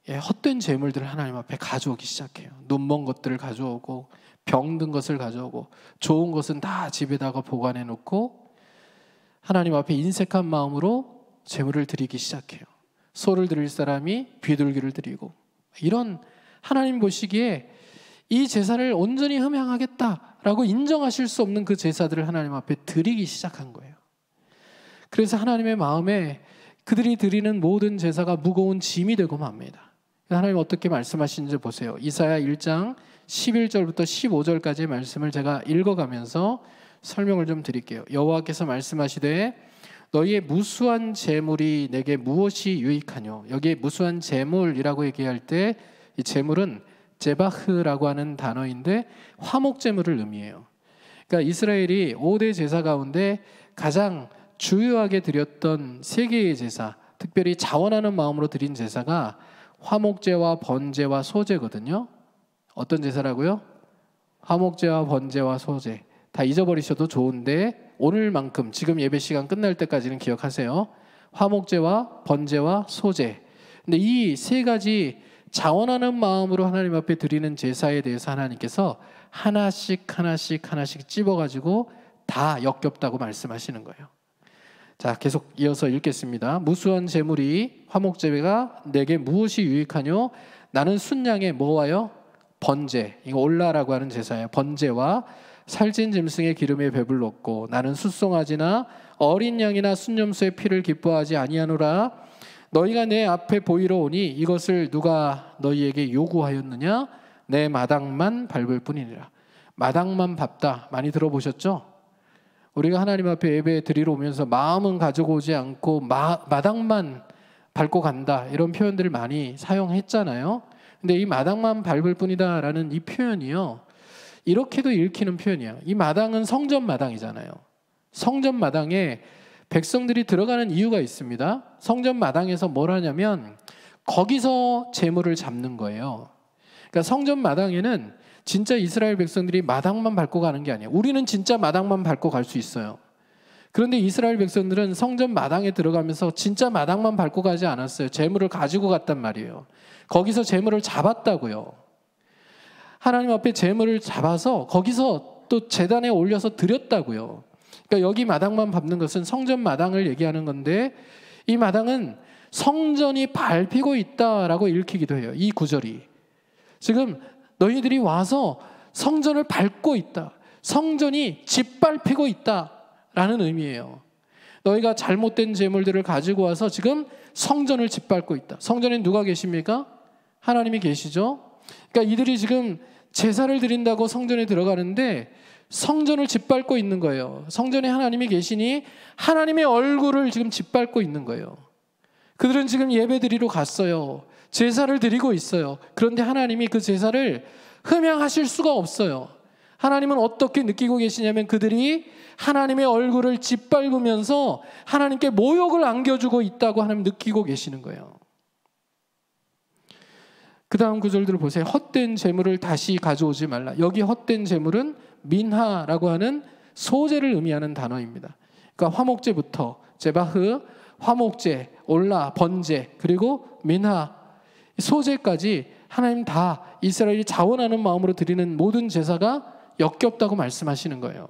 헛된 제물들을 하나님 앞에 가져오기 시작해요. 눈먼 것들을 가져오고 병든 것을 가져오고 좋은 것은 다 집에다가 보관해 놓고 하나님 앞에 인색한 마음으로 제물을 드리기 시작해요. 소를 드릴 사람이 비둘기를 드리고, 이런 하나님 보시기에 이 제사를 온전히 흠양하겠다라고 인정하실 수 없는 그 제사들을 하나님 앞에 드리기 시작한 거예요. 그래서 하나님의 마음에 그들이 드리는 모든 제사가 무거운 짐이 되고 맙니다. 하나님 어떻게 말씀하시는지 보세요. 이사야 1장 11절부터 15절까지의 말씀을 제가 읽어가면서 설명을 좀 드릴게요. 여호와께서 말씀하시되 너희의 무수한 제물이 내게 무엇이 유익하뇨. 여기에 무수한 제물이라고 얘기할 때 이 제물은 제바흐라고 하는 단어인데 화목 제물을 의미해요. 그러니까 이스라엘이 5대 제사 가운데 가장 주요하게 드렸던 3개의 제사, 특별히 자원하는 마음으로 드린 제사가 화목제와 번제와 소제거든요. 어떤 제사라고요? 화목제와 번제와 소제. 다 잊어버리셔도 좋은데 오늘만큼 지금 예배 시간 끝날 때까지는 기억하세요. 화목제와 번제와 소제. 근데 이 3가지 자원하는 마음으로 하나님 앞에 드리는 제사에 대해서 하나님께서 하나씩 찝어가지고 다 역겹다고 말씀하시는 거예요. 자, 계속 이어서 읽겠습니다. 무수한 제물이 화목제가 내게 무엇이 유익하뇨? 나는 순양의 뭐와요? 번제, 이거 올라라고 하는 제사예요. 번제와 살찐 짐승의 기름에 배불렀고 나는 숫송아지나 어린 양이나 순념수의 피를 기뻐하지 아니하노라. 너희가 내 앞에 보이러 오니 이것을 누가 너희에게 요구하였느냐? 내 마당만 밟을 뿐이니라. 마당만 밟다 많이 들어보셨죠? 우리가 하나님 앞에 예배 드리러 오면서 마음은 가지고 오지 않고 마당만 밟고 간다, 이런 표현들을 많이 사용했잖아요. 근데 이 마당만 밟을 뿐이다 라는 이 표현이요, 이렇게도 읽히는 표현이야. 이 마당은 성전 마당이잖아요. 성전 마당에 백성들이 들어가는 이유가 있습니다. 성전 마당에서 뭘 하냐면 거기서 제물을 잡는 거예요. 그러니까 성전 마당에는 진짜 이스라엘 백성들이 마당만 밟고 가는 게 아니에요. 우리는 진짜 마당만 밟고 갈 수 있어요. 그런데 이스라엘 백성들은 성전 마당에 들어가면서 진짜 마당만 밟고 가지 않았어요. 제물을 가지고 갔단 말이에요. 거기서 제물을 잡았다고요. 하나님 앞에 제물을 잡아서 거기서 또 제단에 올려서 드렸다고요. 그러니까 여기 마당만 밟는 것은 성전 마당을 얘기하는 건데, 이 마당은 성전이 밟히고 있다라고 읽히기도 해요. 이 구절이 지금 너희들이 와서 성전을 밟고 있다, 성전이 짓밟히고 있다라는 의미예요. 너희가 잘못된 제물들을 가지고 와서 지금 성전을 짓밟고 있다. 성전에 누가 계십니까? 하나님이 계시죠. 그러니까 이들이 지금 제사를 드린다고 성전에 들어가는데 성전을 짓밟고 있는 거예요. 성전에 하나님이 계시니 하나님의 얼굴을 지금 짓밟고 있는 거예요. 그들은 지금 예배 드리러 갔어요. 제사를 드리고 있어요. 그런데 하나님이 그 제사를 흠양하실 수가 없어요. 하나님은 어떻게 느끼고 계시냐면 그들이 하나님의 얼굴을 짓밟으면서 하나님께 모욕을 안겨주고 있다고 하나님 느끼고 계시는 거예요. 그 다음 구절들을 보세요. 헛된 재물을 다시 가져오지 말라. 여기 헛된 재물은 민하라고 하는 소재를 의미하는 단어입니다. 그러니까 화목제부터 제바흐, 화목제, 올라, 번제, 그리고 민하, 소제까지 하나님 다 이스라엘이 자원하는 마음으로 드리는 모든 제사가 역겹다고 말씀하시는 거예요.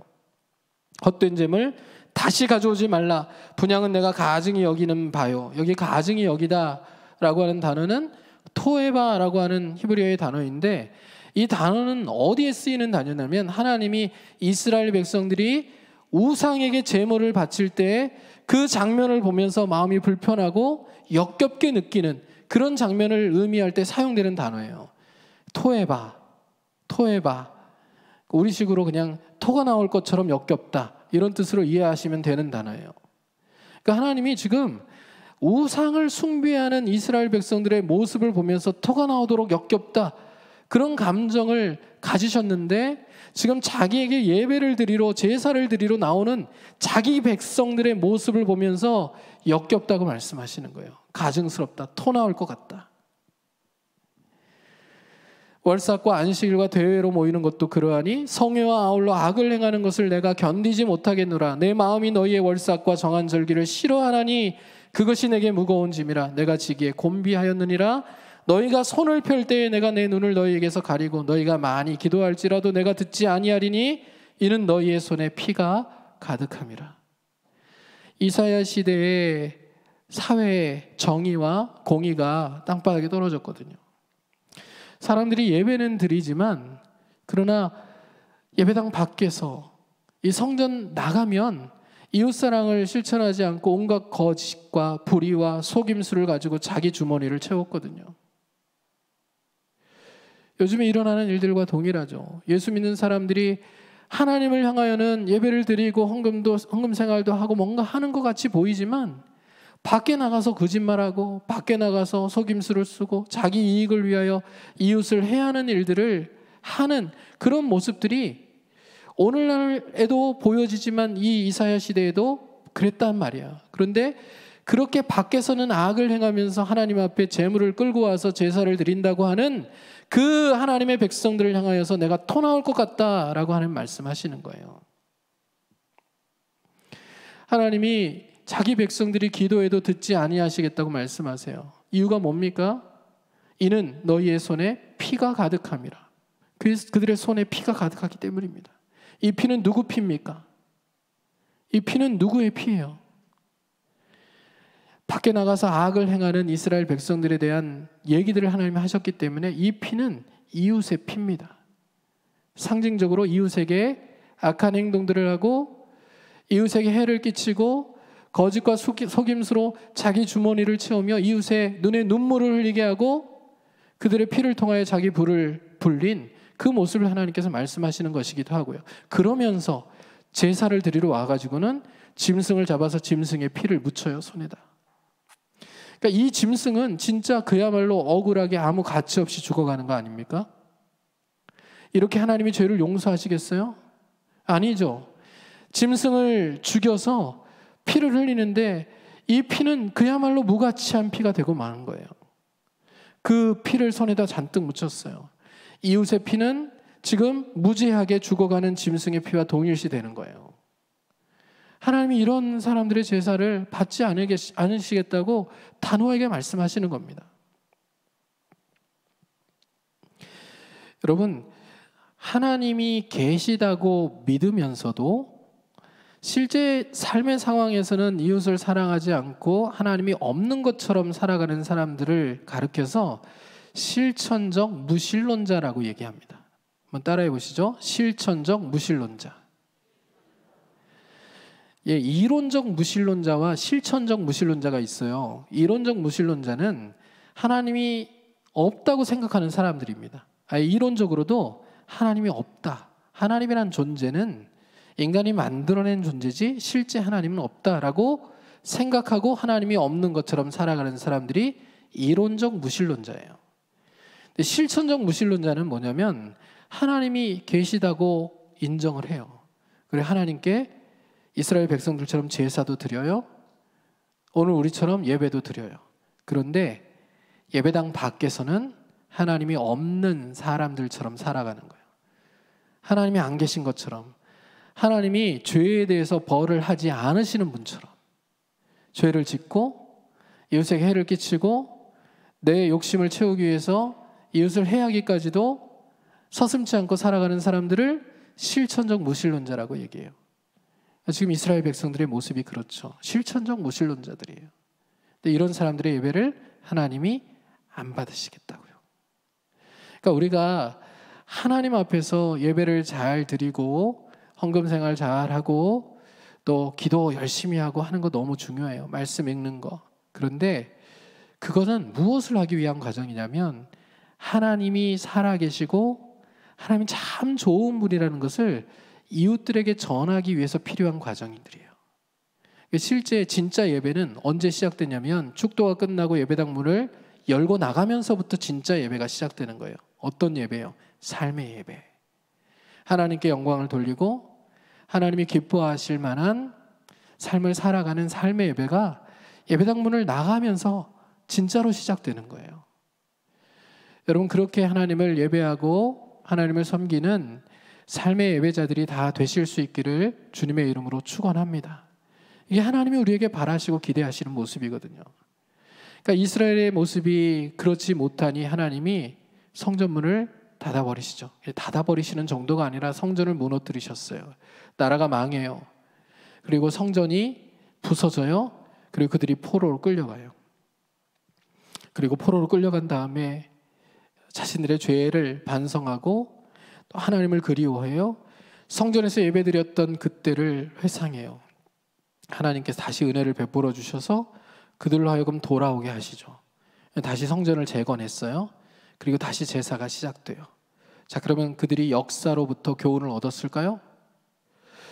헛된 재물 다시 가져오지 말라. 분향은 내가 가증히 여기는 바요. 여기 가증히 여기다라고 하는 단어는 토에바라고 하는 히브리어의 단어인데, 이 단어는 어디에 쓰이는 단어냐면 하나님이 이스라엘 백성들이 우상에게 제물을 바칠 때 그 장면을 보면서 마음이 불편하고 역겹게 느끼는 그런 장면을 의미할 때 사용되는 단어예요. 토에바. 우리식으로 그냥 토가 나올 것처럼 역겹다, 이런 뜻으로 이해하시면 되는 단어예요. 그러니까 하나님이 지금 우상을 숭배하는 이스라엘 백성들의 모습을 보면서 토가 나오도록 역겹다, 그런 감정을 가지셨는데 지금 자기에게 예배를 드리러, 제사를 드리러 나오는 자기 백성들의 모습을 보면서 역겹다고 말씀하시는 거예요. 가증스럽다, 토 나올 것 같다. 월삭과 안식일과 대회로 모이는 것도 그러하니 성회와 아울러 악을 행하는 것을 내가 견디지 못하겠노라. 내 마음이 너희의 월삭과 정한 절기를 싫어하나니 그것이 내게 무거운 짐이라. 내가 지기에 곤비하였느니라. 너희가 손을 펼 때에 내가 내 눈을 너희에게서 가리고 너희가 많이 기도할지라도 내가 듣지 아니하리니 이는 너희의 손에 피가 가득함이라. 이사야 시대의 사회의 정의와 공의가 땅바닥에 떨어졌거든요. 사람들이 예배는 드리지만 그러나 예배당 밖에서 이 성전 나가면 이웃사랑을 실천하지 않고 온갖 거짓과 불의와 속임수를 가지고 자기 주머니를 채웠거든요. 요즘에 일어나는 일들과 동일하죠. 예수 믿는 사람들이 하나님을 향하여는 예배를 드리고 헌금 생활도 하고 뭔가 하는 것 같이 보이지만 밖에 나가서 거짓말하고 밖에 나가서 속임수를 쓰고 자기 이익을 위하여 이웃을 해하는 일들을 하는 그런 모습들이 오늘날에도 보여지지만 이 이사야 시대에도 그랬단 말이야. 그런데 그렇게 밖에서는 악을 행하면서 하나님 앞에 제물을 끌고 와서 제사를 드린다고 하는 그 하나님의 백성들을 향하여서 내가 토 나올 것 같다라고 하는 말씀하시는 거예요. 하나님이 자기 백성들이 기도해도 듣지 아니하시겠다고 말씀하세요. 이유가 뭡니까? 이는 너희의 손에 피가 가득함이라. 그들의 손에 피가 가득하기 때문입니다. 이 피는 누구 피입니까? 이 피는 누구의 피예요? 밖에 나가서 악을 행하는 이스라엘 백성들에 대한 얘기들을 하나님이 하셨기 때문에 이 피는 이웃의 피입니다. 상징적으로 이웃에게 악한 행동들을 하고 이웃에게 해를 끼치고 거짓과 속임수로 자기 주머니를 채우며 이웃의 눈에 눈물을 흘리게 하고 그들의 피를 통하여 자기 불을 불린 그 모습을 하나님께서 말씀하시는 것이기도 하고요. 그러면서 제사를 드리러 와가지고는 짐승을 잡아서 짐승의 피를 묻혀요, 손에다. 그러니까 이 짐승은 진짜 그야말로 억울하게 아무 가치 없이 죽어가는 거 아닙니까? 이렇게 하나님이 죄를 용서하시겠어요? 아니죠. 짐승을 죽여서 피를 흘리는데 이 피는 그야말로 무가치한 피가 되고 마는 거예요. 그 피를 손에다 잔뜩 묻혔어요. 이웃의 피는 지금 무지하게 죽어가는 짐승의 피와 동일시 되는 거예요. 하나님이 이런 사람들의 제사를 받지 않으시겠다고 단호하게 말씀하시는 겁니다. 여러분, 하나님이 계시다고 믿으면서도 실제 삶의 상황에서는 이웃을 사랑하지 않고 하나님이 없는 것처럼 살아가는 사람들을 가리켜서 실천적 무신론자라고 얘기합니다. 한번 따라해 보시죠. 실천적 무신론자. 예, 이론적 무신론자와 실천적 무신론자가 있어요. 이론적 무신론자는 하나님이 없다고 생각하는 사람들입니다. 이론적으로도 하나님이 없다. 하나님이란 존재는 인간이 만들어낸 존재지 실제 하나님은 없다라고 생각하고 하나님이 없는 것처럼 살아가는 사람들이 이론적 무신론자예요. 근데 실천적 무신론자는 뭐냐면 하나님이 계시다고 인정을 해요. 그래 하나님께 이스라엘 백성들처럼 제사도 드려요. 오늘 우리처럼 예배도 드려요. 그런데 예배당 밖에서는 하나님이 없는 사람들처럼 살아가는 거예요. 하나님이 안 계신 것처럼, 하나님이 죄에 대해서 벌을 하지 않으시는 분처럼 죄를 짓고 이웃에게 해를 끼치고 내 욕심을 채우기 위해서 이웃을 해하기까지도 서슴지 않고 살아가는 사람들을 실천적 무신론자라고 얘기해요. 지금 이스라엘 백성들의 모습이 그렇죠. 실천적 무신론자들이에요. 근데 이런 사람들의 예배를 하나님이 안 받으시겠다고요. 그러니까 우리가 하나님 앞에서 예배를 잘 드리고 헌금 생활 잘 하고 또 기도 열심히 하고 하는 거 너무 중요해요. 말씀 읽는 거. 그런데 그거는 무엇을 하기 위한 과정이냐면 하나님이 살아계시고 하나님이 참 좋은 분이라는 것을 이웃들에게 전하기 위해서 필요한 과정들이에요. 실제 진짜 예배는 언제 시작되냐면 축도가 끝나고 예배당 문을 열고 나가면서부터 진짜 예배가 시작되는 거예요. 어떤 예배요? 삶의 예배. 하나님께 영광을 돌리고 하나님이 기뻐하실 만한 삶을 살아가는 삶의 예배가 예배당 문을 나가면서 진짜로 시작되는 거예요. 여러분, 그렇게 하나님을 예배하고 하나님을 섬기는 삶의 예배자들이 다 되실 수 있기를 주님의 이름으로 축원합니다. 이게 하나님이 우리에게 바라시고 기대하시는 모습이거든요. 그러니까 이스라엘의 모습이 그렇지 못하니 하나님이 성전문을 닫아버리시죠. 닫아버리시는 정도가 아니라 성전을 무너뜨리셨어요. 나라가 망해요. 그리고 성전이 부서져요. 그리고 그들이 포로로 끌려가요. 그리고 포로로 끌려간 다음에 자신들의 죄를 반성하고 또 하나님을 그리워해요. 성전에서 예배드렸던 그때를 회상해요. 하나님께서 다시 은혜를 베풀어 주셔서 그들로 하여금 돌아오게 하시죠. 다시 성전을 재건했어요. 그리고 다시 제사가 시작돼요. 자, 그러면 그들이 역사로부터 교훈을 얻었을까요?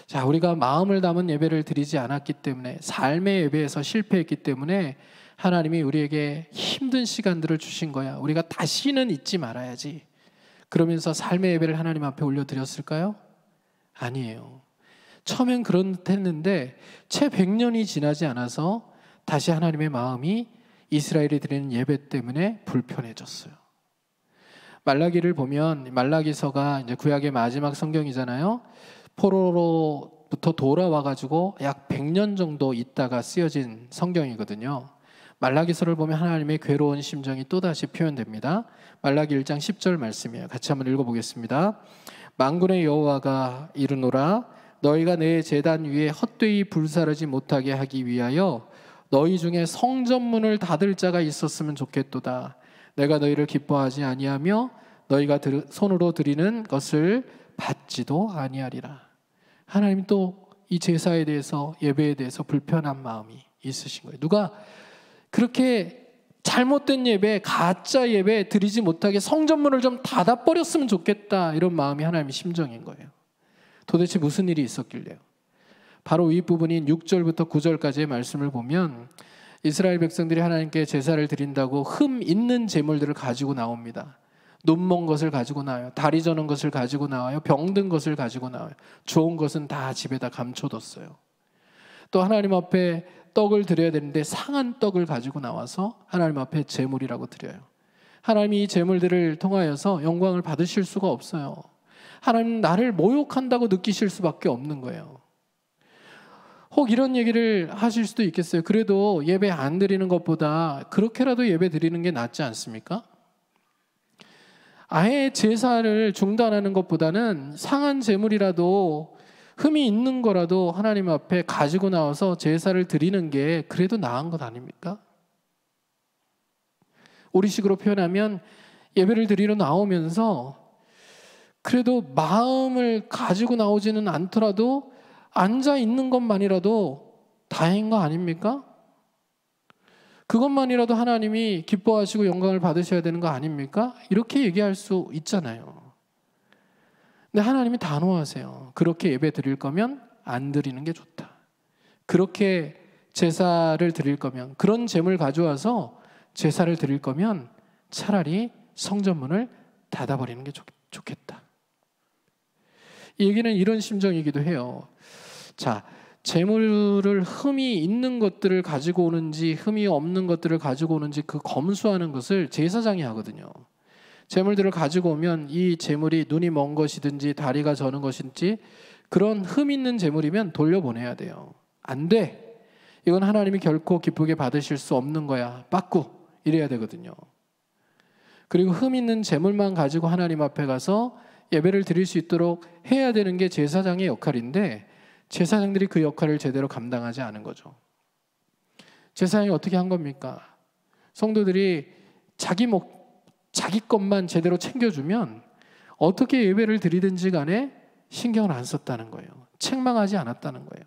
자, 우리가 마음을 담은 예배를 드리지 않았기 때문에, 삶의 예배에서 실패했기 때문에 하나님이 우리에게 힘든 시간들을 주신 거야. 우리가 다시는 잊지 말아야지. 그러면서 삶의 예배를 하나님 앞에 올려드렸을까요? 아니에요. 처음엔 그렇댔는데 채 100년이 지나지 않아서 다시 하나님의 마음이 이스라엘이 드리는 예배 때문에 불편해졌어요. 말라기를 보면, 말라기서가 이제 구약의 마지막 성경이잖아요. 포로로부터 돌아와가지고 약 100년 정도 있다가 쓰여진 성경이거든요. 말라기서를 보면 하나님의 괴로운 심정이 또다시 표현됩니다. 말라기 1장 10절 말씀이에요. 같이 한번 읽어보겠습니다. 만군의 여호와가 이르노라, 너희가 내 제단 위에 헛되이 불사르지 못하게 하기 위하여 너희 중에 성전문을 닫을 자가 있었으면 좋겠도다. 내가 너희를 기뻐하지 아니하며 너희가 손으로 드리는 것을 받지도 아니하리라. 하나님 또 이 제사에 대해서, 예배에 대해서 불편한 마음이 있으신 거예요. 누가 그렇게 잘못된 예배, 가짜 예배 드리지 못하게 성전문을 좀 닫아버렸으면 좋겠다, 이런 마음이 하나님의 심정인 거예요. 도대체 무슨 일이 있었길래요? 바로 윗부분인 6절부터 9절까지의 말씀을 보면 이스라엘 백성들이 하나님께 제사를 드린다고 흠 있는 제물들을 가지고 나옵니다. 눈먼 것을 가지고 나와요. 다리 저는 것을 가지고 나와요. 병든 것을 가지고 나와요. 좋은 것은 다 집에다 감춰뒀어요. 또 하나님 앞에 떡을 드려야 되는데 상한 떡을 가지고 나와서 하나님 앞에 제물이라고 드려요. 하나님이 이 제물들을 통하여서 영광을 받으실 수가 없어요. 하나님 나를 모욕한다고 느끼실 수밖에 없는 거예요. 혹 이런 얘기를 하실 수도 있겠어요. 그래도 예배 안 드리는 것보다 그렇게라도 예배 드리는 게 낫지 않습니까? 아예 제사를 중단하는 것보다는 상한 제물이라도, 흠이 있는 거라도 하나님 앞에 가지고 나와서 제사를 드리는 게 그래도 나은 것 아닙니까? 우리식으로 표현하면 예배를 드리러 나오면서 그래도 마음을 가지고 나오지는 않더라도 앉아 있는 것만이라도 다행인 거 아닙니까? 그것만이라도 하나님이 기뻐하시고 영광을 받으셔야 되는 거 아닙니까? 이렇게 얘기할 수 있잖아요. 근데 하나님이 단호하세요. 그렇게 예배 드릴 거면 안 드리는 게 좋다. 그렇게 제사를 드릴 거면, 그런 제물 가져와서 제사를 드릴 거면 차라리 성전문을 닫아버리는 게 좋겠다. 이 얘기는 이런 심정이기도 해요. 자, 재물을 흠이 있는 것들을 가지고 오는지 흠이 없는 것들을 가지고 오는지 그 검수하는 것을 제사장이 하거든요. 재물들을 가지고 오면 이 재물이 눈이 먼 것이든지 다리가 저는 것인지 그런 흠 있는 재물이면 돌려보내야 돼요. 안 돼. 이건 하나님이 결코 기쁘게 받으실 수 없는 거야. 빠꾸 이래야 되거든요. 그리고 흠 있는 재물만 가지고 하나님 앞에 가서 예배를 드릴 수 있도록 해야 되는 게 제사장의 역할인데 제사장들이 그 역할을 제대로 감당하지 않은 거죠. 제사장이 어떻게 한 겁니까? 성도들이 자기 것만 제대로 챙겨주면 어떻게 예배를 드리든지 간에 신경을 안 썼다는 거예요. 책망하지 않았다는 거예요.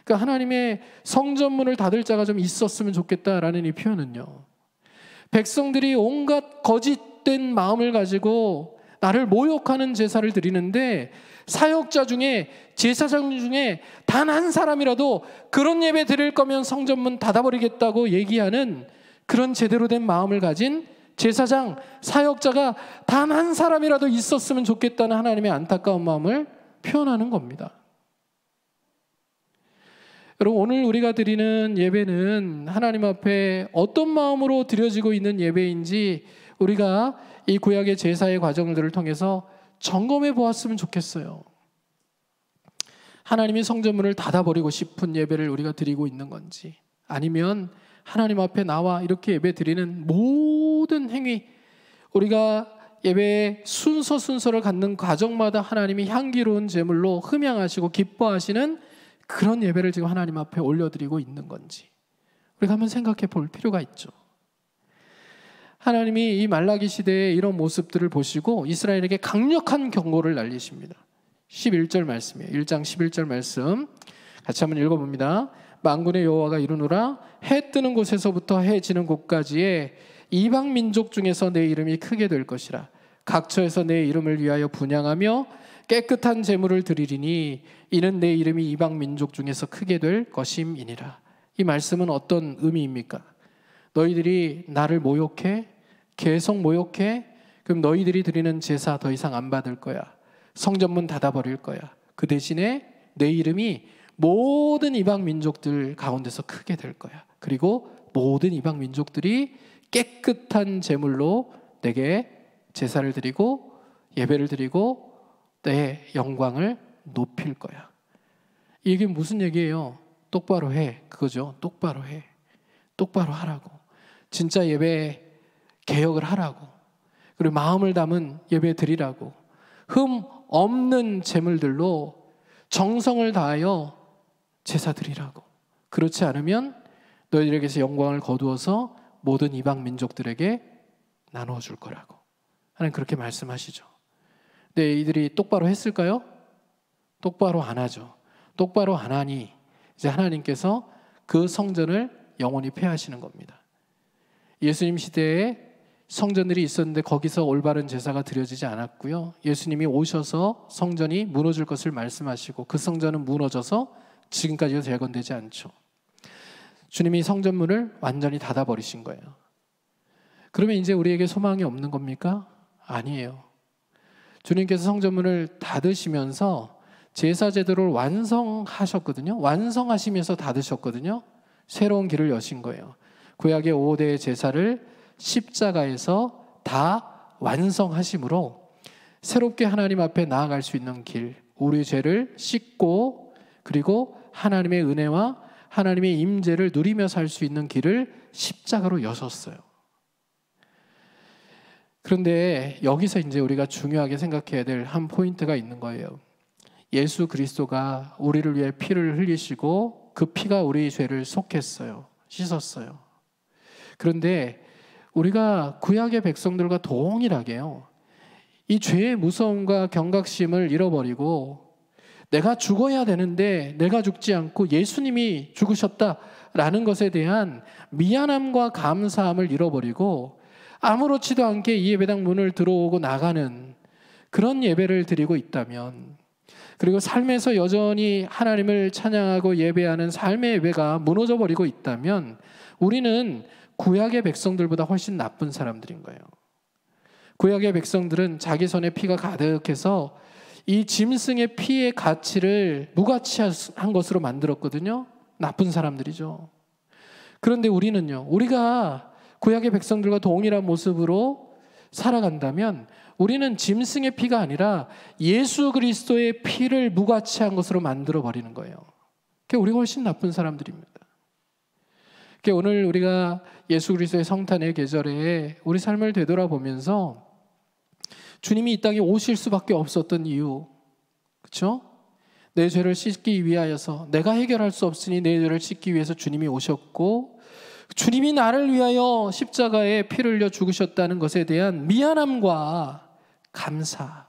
그러니까 하나님의 성전문을 닫을 자가 좀 있었으면 좋겠다라는 이 표현은요, 백성들이 온갖 거짓된 마음을 가지고 나를 모욕하는 제사를 드리는데 사역자 중에 제사장 중에 단 한 사람이라도 그런 예배 드릴 거면 성전문 닫아버리겠다고 얘기하는 그런 제대로 된 마음을 가진 제사장, 사역자가 단 한 사람이라도 있었으면 좋겠다는 하나님의 안타까운 마음을 표현하는 겁니다. 여러분, 오늘 우리가 드리는 예배는 하나님 앞에 어떤 마음으로 드려지고 있는 예배인지 우리가 이 구약의 제사의 과정들을 통해서 점검해 보았으면 좋겠어요. 하나님이 성전문을 닫아버리고 싶은 예배를 우리가 드리고 있는 건지, 아니면 하나님 앞에 나와 이렇게 예배 드리는 모든 행위, 우리가 예배의 순서를 갖는 과정마다 하나님이 향기로운 제물로 흠양하시고 기뻐하시는 그런 예배를 지금 하나님 앞에 올려드리고 있는 건지 우리가 한번 생각해 볼 필요가 있죠. 하나님이 이 말라기 시대에 이런 모습들을 보시고 이스라엘에게 강력한 경고를 날리십니다. 11절 말씀이에요. 1장 11절 말씀 같이 한번 읽어봅니다. 만군의 여호와가 이르노라, 해 뜨는 곳에서부터 해 지는 곳까지의 이방 민족 중에서 내 이름이 크게 될 것이라. 각처에서 내 이름을 위하여 분향하며 깨끗한 제물을 드리리니 이는 내 이름이 이방 민족 중에서 크게 될 것임이니라. 이 말씀은 어떤 의미입니까? 너희들이 나를 모욕해? 계속 모욕해? 그럼 너희들이 드리는 제사 더 이상 안 받을 거야. 성전문 닫아버릴 거야. 그 대신에 내 이름이 모든 이방 민족들 가운데서 크게 될 거야. 그리고 모든 이방 민족들이 깨끗한 제물로 내게 제사를 드리고 예배를 드리고 내 영광을 높일 거야. 이게 무슨 얘기예요? 똑바로 해. 그거죠. 똑바로 해. 똑바로 하라고. 진짜 예배 개혁을 하라고. 그리고 마음을 담은 예배 드리라고. 흠 없는 제물들로 정성을 다하여 제사 드리라고. 그렇지 않으면 너희들에게서 영광을 거두어서 모든 이방 민족들에게 나누어 줄 거라고. 하나님 그렇게 말씀하시죠. 근데 이들이 똑바로 했을까요? 똑바로 안 하죠. 똑바로 안 하니 이제 하나님께서 그 성전을 영원히 폐하시는 겁니다. 예수님 시대에 성전들이 있었는데 거기서 올바른 제사가 드려지지 않았고요. 예수님이 오셔서 성전이 무너질 것을 말씀하시고 그 성전은 무너져서 지금까지도 재건되지 않죠. 주님이 성전문을 완전히 닫아버리신 거예요. 그러면 이제 우리에게 소망이 없는 겁니까? 아니에요. 주님께서 성전문을 닫으시면서 제사 제도를 완성하셨거든요. 완성하시면서 닫으셨거든요. 새로운 길을 여신 거예요. 구약의 5대의 제사를 십자가에서 다 완성하심으로 새롭게 하나님 앞에 나아갈 수 있는 길, 우리 죄를 씻고 그리고 하나님의 은혜와 하나님의 임재를 누리며 살 수 있는 길을 십자가로 여셨어요. 그런데 여기서 이제 우리가 중요하게 생각해야 될 한 포인트가 있는 거예요. 예수 그리스도가 우리를 위해 피를 흘리시고 그 피가 우리 죄를 속했어요. 씻었어요. 그런데 우리가 구약의 백성들과 동일하게요, 이 죄의 무서움과 경각심을 잃어버리고 내가 죽어야 되는데 내가 죽지 않고 예수님이 죽으셨다라는 것에 대한 미안함과 감사함을 잃어버리고 아무렇지도 않게 이 예배당 문을 들어오고 나가는 그런 예배를 드리고 있다면, 그리고 삶에서 여전히 하나님을 찬양하고 예배하는 삶의 예배가 무너져 버리고 있다면 우리는 구약의 백성들보다 훨씬 나쁜 사람들인 거예요. 구약의 백성들은 자기 손에 피가 가득해서 이 짐승의 피의 가치를 무가치한 것으로 만들었거든요. 나쁜 사람들이죠. 그런데 우리는요, 우리가 구약의 백성들과 동일한 모습으로 살아간다면 우리는 짐승의 피가 아니라 예수 그리스도의 피를 무가치한 것으로 만들어버리는 거예요. 그러니까 우리가 훨씬 나쁜 사람들입니다. 그러니까 오늘 우리가 예수 그리스도의 성탄의 계절에 우리 삶을 되돌아보면서 주님이 이 땅에 오실 수밖에 없었던 이유, 그렇죠? 내 죄를 씻기 위하여서, 내가 해결할 수 없으니 내 죄를 씻기 위해서 주님이 오셨고, 주님이 나를 위하여 십자가에 피를 흘려 죽으셨다는 것에 대한 미안함과 감사,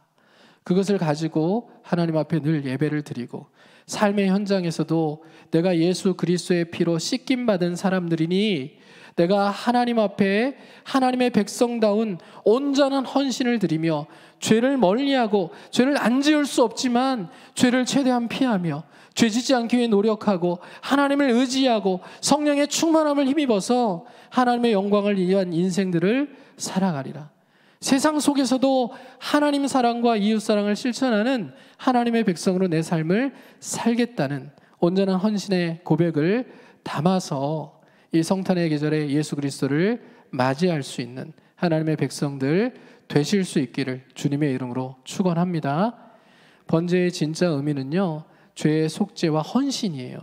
그것을 가지고 하나님 앞에 늘 예배를 드리고, 삶의 현장에서도 내가 예수 그리스도의 피로 씻김 받은 사람들이니 내가 하나님 앞에 하나님의 백성다운 온전한 헌신을 드리며 죄를 멀리하고, 죄를 안 지을 수 없지만 죄를 최대한 피하며 죄 짓지 않기 위해 노력하고 하나님을 의지하고 성령의 충만함을 힘입어서 하나님의 영광을 위한 인생들을 살아가리라. 세상 속에서도 하나님 사랑과 이웃 사랑을 실천하는 하나님의 백성으로 내 삶을 살겠다는 온전한 헌신의 고백을 담아서 이 성탄의 계절에 예수 그리스도를 맞이할 수 있는 하나님의 백성들 되실 수 있기를 주님의 이름으로 축원합니다. 번제의 진짜 의미는요, 죄의 속죄와 헌신이에요.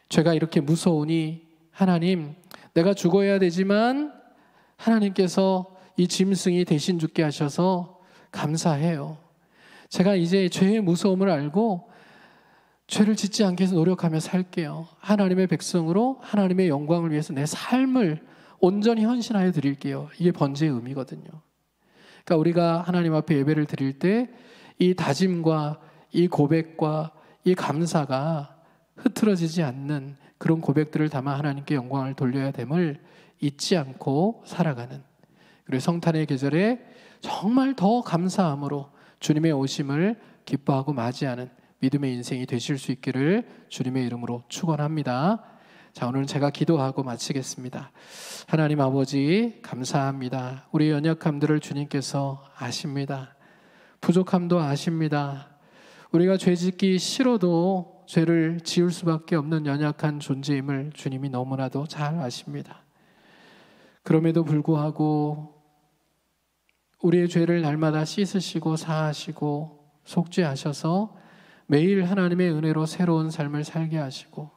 죄가 이렇게 무서우니 하나님, 내가 죽어야 되지만 하나님께서 이 짐승이 대신 죽게 하셔서 감사해요. 제가 이제 죄의 무서움을 알고 죄를 짓지 않기 위해서 노력하며 살게요. 하나님의 백성으로 하나님의 영광을 위해서 내 삶을 온전히 헌신하여 드릴게요. 이게 번제의 의미거든요. 그러니까 우리가 하나님 앞에 예배를 드릴 때 이 다짐과 이 고백과 이 감사가 흐트러지지 않는 그런 고백들을 담아 하나님께 영광을 돌려야 됨을 잊지 않고 살아가는, 그리고 성탄의 계절에 정말 더 감사함으로 주님의 오심을 기뻐하고 맞이하는 믿음의 인생이 되실 수 있기를 주님의 이름으로 축원합니다. 자, 오늘은 제가 기도하고 마치겠습니다. 하나님 아버지, 감사합니다. 우리의 연약함들을 주님께서 아십니다. 부족함도 아십니다. 우리가 죄 짓기 싫어도 죄를 지을 수밖에 없는 연약한 존재임을 주님이 너무나도 잘 아십니다. 그럼에도 불구하고 우리의 죄를 날마다 씻으시고 사하시고 속죄하셔서 매일 하나님의 은혜로 새로운 삶을 살게 하시고,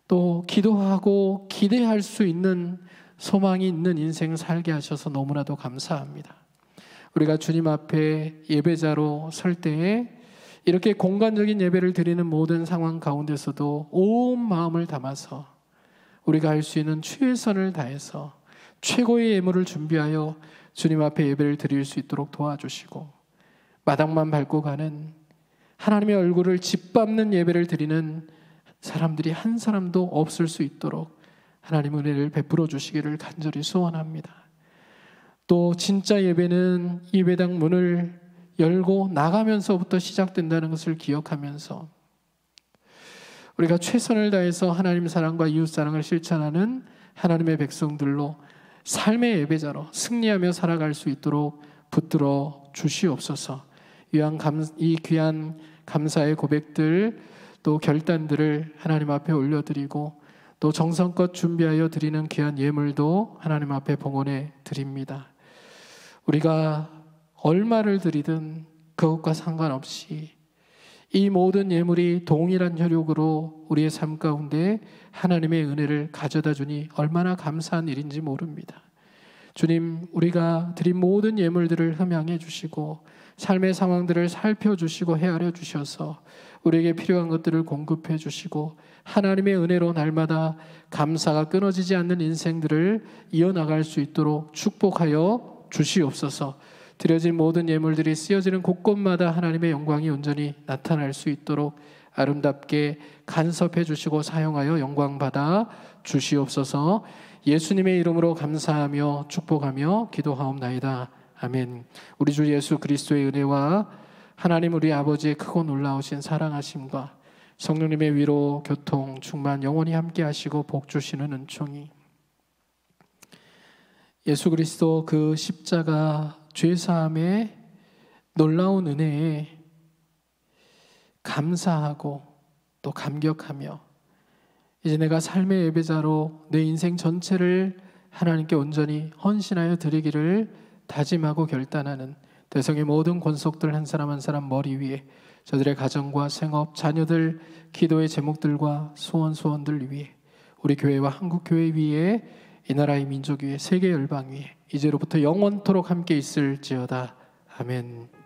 또 기도하고 기대할 수 있는 소망이 있는 인생 살게 하셔서 너무나도 감사합니다. 우리가 주님 앞에 예배자로 설 때에 이렇게 공간적인 예배를 드리는 모든 상황 가운데서도 온 마음을 담아서 우리가 할 수 있는 최선을 다해서 최고의 예물을 준비하여 주님 앞에 예배를 드릴 수 있도록 도와주시고, 마당만 밟고 가는 하나님의 얼굴을 짓밟는 예배를 드리는 사람들이 한 사람도 없을 수 있도록 하나님 은혜를 베풀어 주시기를 간절히 소원합니다. 또 진짜 예배는 예배당 문을 열고 나가면서부터 시작된다는 것을 기억하면서 우리가 최선을 다해서 하나님 사랑과 이웃 사랑을 실천하는 하나님의 백성들로 삶의 예배자로 승리하며 살아갈 수 있도록 붙들어 주시옵소서. 이 귀한 감사의 고백들, 또 결단들을 하나님 앞에 올려드리고, 또 정성껏 준비하여 드리는 귀한 예물도 하나님 앞에 봉헌해 드립니다. 우리가 얼마를 드리든 그것과 상관없이 이 모든 예물이 동일한 혈육으로 우리의 삶 가운데 하나님의 은혜를 가져다 주니 얼마나 감사한 일인지 모릅니다. 주님, 우리가 드린 모든 예물들을 흠양해 주시고 삶의 상황들을 살펴주시고 헤아려 주셔서 우리에게 필요한 것들을 공급해 주시고 하나님의 은혜로 날마다 감사가 끊어지지 않는 인생들을 이어나갈 수 있도록 축복하여 주시옵소서. 드려진 모든 예물들이 쓰여지는 곳곳마다 하나님의 영광이 온전히 나타날 수 있도록 아름답게 간섭해 주시고 사용하여 영광받아 주시옵소서. 예수님의 이름으로 감사하며 축복하며 기도하옵나이다. 아멘. 우리 주 예수 그리스도의 은혜와 하나님 우리 아버지의 크고 놀라우신 사랑하심과 성령님의 위로 교통 충만 영원히 함께 하시고 복 주시는 은총이, 예수 그리스도 그 십자가 죄사함의 놀라운 은혜에 감사하고 또 감격하며 이제 내가 삶의 예배자로 내 인생 전체를 하나님께 온전히 헌신하여 드리기를 다짐하고 결단하는 대성의 모든 권속들 한 사람 한 사람 머리 위에 저들의 가정과 생업, 자녀들, 기도의 제목들과 소원들 위에 우리 교회와 한국교회 위에 이 나라의 민족 위에 세계 열방 위에 이제로부터 영원토록 함께 있을지어다. 아멘.